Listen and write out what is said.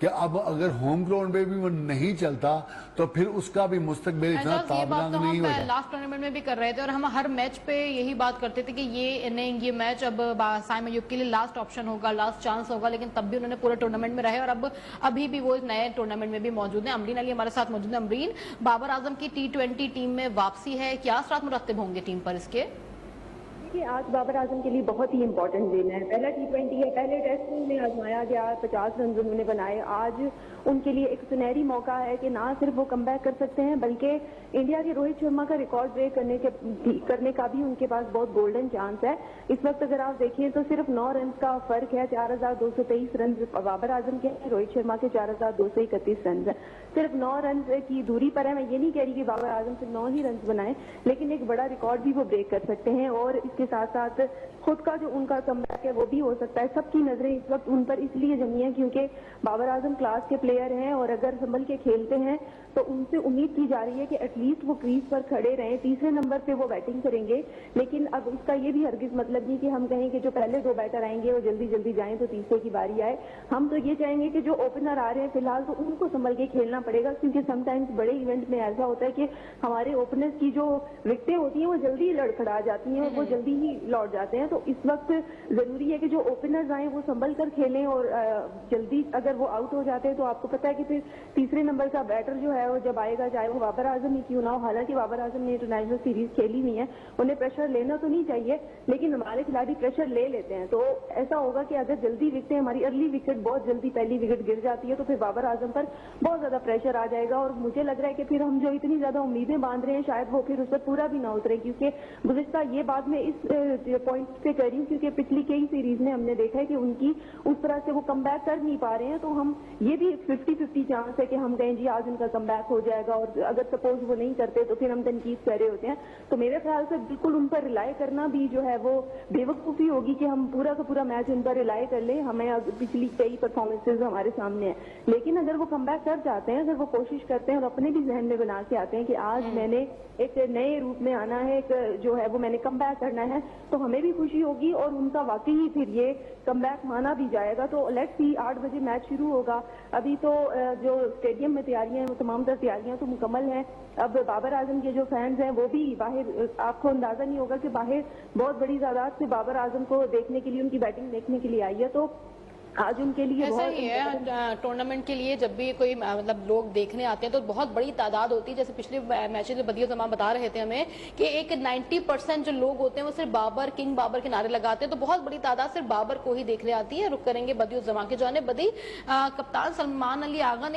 کہ اب اگر ہوم گراؤنڈ پہ بھی وہ نہیں چلتا تو پھر اس کا بھی مستقبل اتنا تابناک نہیں ہوتا. لاسٹ ٹورنامنٹ میں بھی کر رہے تھے اور ہم ہر میچ پہ یہی بات کرتے تھے کہ یہ میچ اب سائم ایوب کے لیے لاسٹ آپشن ہوگا, لاسٹ چانس ہوگا, لیکن تب بھی انہوں نے پورے ٹورنامنٹ میں رہے اور ابھی بھی وہ نئے ٹورنامنٹ میں بھی موجود ہیں. امرین علی ہمارے ساتھ موجود ہیں. امرین, بابر اعظم کی T20 ٹیم میں واپسی ہے, کیا اثرات مرتب ہوں گے ٹیم پر اس کے؟ آج بابر اعظم کے لیے بہت ہی امپورٹنٹ دن ہے. پہلا T20 ہے, پہلے ٹیسٹ میں آزمایا گیا, 50 رنز انہوں نے بنائے. آج ان کے لیے ایک سنہری موقع ہے کہ نہ صرف وہ کم بیک کر سکتے ہیں بلکہ انڈیا کے روہت شرما کا ریکارڈ بریک کرنے کا بھی ان کے پاس بہت گولڈن چانس ہے. اس وقت اگر آپ دیکھیں تو صرف 9 رنز کا فرق ہے. 4223 رنز بابر اعظم کے ہیں, روہت شرما کے 4231 رنز ہیں. صرف 9 رنز کی دوری پر ہے. میں یہ نہیں کہہ رہی کہ بابر اعظم صرف 9 ہی رنز بنائیں, لیکن ایک بڑا ریکارڈ بھی وہ بریک کر سکتے ہیں اور اس کے ساتھ ساتھ خود کا جو ان کا کم بیک ہے وہ بھی ہو سکتا ہے. سب کی نظریں اس وقت ان پر اس لیے جمی ہیں کیونکہ بابر اعظم کلاس کے پلیئر ہیں اور اگر سنبھل کے کھیلتے ہیں تو ان سے امید کی جا رہی ہے کہ ایٹ لیسٹ وہ کریز پر کھڑے رہیں. تیسرے نمبر پہ وہ بیٹنگ کریں گے, لیکن اب اس کا یہ بھی ہرگز مطلب نہیں کہ ہم کہیں کہ جو پہلے 2 بیٹر آئیں گے وہ جلدی جلدی جائیں تو تیسرے کی باری آئے. ہم تو یہ چاہیں گے کہ جو اوپنر آ رہے ہیں فی الحال تو ان کو سنبھل کے کھیلنا پڑے گا, کیونکہ سم ٹائمز بڑے ایونٹ میں ایسا ہوتا ہے کہ ہمارے اوپنرز کی جو وکٹیں ہوتی ہیں وہ جلدی لڑکھڑا جاتی ہیں اور وہ جلدی ہی لوٹ جاتے ہیں. تو اس وقت ضروری ہے کہ جو اوپنرز آئیں وہ سنبھل کر کھیلیں اور جلدی اگر وہ آؤٹ ہو جاتے ہیں تو آپ کو پتا ہے کہ پھر تیسرے نمبر کا بیٹر جو ہے وہ جب آئے گا, چاہے وہ بابر اعظم ہی کیوں نہ ہو. حالانکہ بابر اعظم نے انٹرنیشنل سیریز کھیلی ہوئی ہے, انہیں پریشر لینا تو نہیں چاہیے, لیکن ہمارے کھلاڑی پریشر لے لیتے ہیں. تو ایسا ہوگا کہ اگر جلدی وکٹیں, ہماری ارلی وکٹ بہت جلدی پہلی وکٹ گر جاتی ہے تو پھر بابر اعظم پر بہت زیادہ پریشر آ جائے گا. اور مجھے لگ رہا ہے کہ پھر ہم جو اتنی زیادہ امیدیں باندھ رہے ہیں شاید وہ پھر اس پر پورا بھی نہ اترے, کیونکہ گزشتہ یہ بات میں اس پوائنٹ پہ کر رہی ہوں کیونکہ پچھلی کئی سیریز میں ہم نے دیکھا ہے کہ ان کی اس طرح سے وہ کم بیک کر نہیں پا رہے ہیں. تو ہم یہ بھی 50-50 چانس ہے کہ ہم کہیں جی آج ان کا کم بیک ہو جائے گا, اور اگر سپوز وہ نہیں کرتے تو پھر ہم تنقید کر رہے ہوتے ہیں. تو میرے خیال سے بالکل ان پر ریلائی کرنا بھی جو ہے وہ بے وقوفی ہوگی کہ ہم پورا کا پورا میچ ان پر ریلائی کر لیں. ہمیں پچھلی کئی پرفارمنسز ہمارے سامنے ہیں, لیکن اگر وہ کم بیک کر جاتے ہیں, اگر وہ کوشش کرتے ہیں اور اپنے بھی ذہن میں بنا کے آتے ہیں کہ آج میں نے ایک نئے روپ میں آنا ہے, ایک جو ہے وہ میں نے کم بیک کرنا ہے, تو ہمیں بھی خوشی ہوگی اور ان کا واقعی پھر یہ کم بیک مانا بھی جائے گا. تو لیٹس سی 8 بجے میچ شروع ہوگا. ابھی تو جو اسٹیڈیم میں تیاریاں ہیں وہ تمام تر تیاریاں تو مکمل ہیں. اب بابر اعظم کے جو فینز ہیں وہ بھی باہر, آپ کو اندازہ نہیں ہوگا کہ باہر بہت بڑی تعداد سے بابر اعظم کو دیکھنے کے لیے, ان کی بیٹنگ دیکھنے کے لیے آئی ہے. تو آج ان کے لیے ایسا ہی ہے ٹورنامنٹ کے لیے جب بھی کوئی مطلب لوگ دیکھنے آتے ہیں تو بہت بڑی تعداد ہوتی ہے. جیسے پچھلے میچز میں بدیع الزمان بتا رہے تھے ہمیں کہ ایک 90% جو لوگ ہوتے ہیں وہ صرف بابر, کنگ بابر کے نعرے لگاتے ہیں, تو بہت بڑی تعداد صرف بابر کو ہی دیکھنے آتی ہے. رخ کریں گے بدیع الزمان کے جانب. بدیع, کپتان سلمان علی آغا نے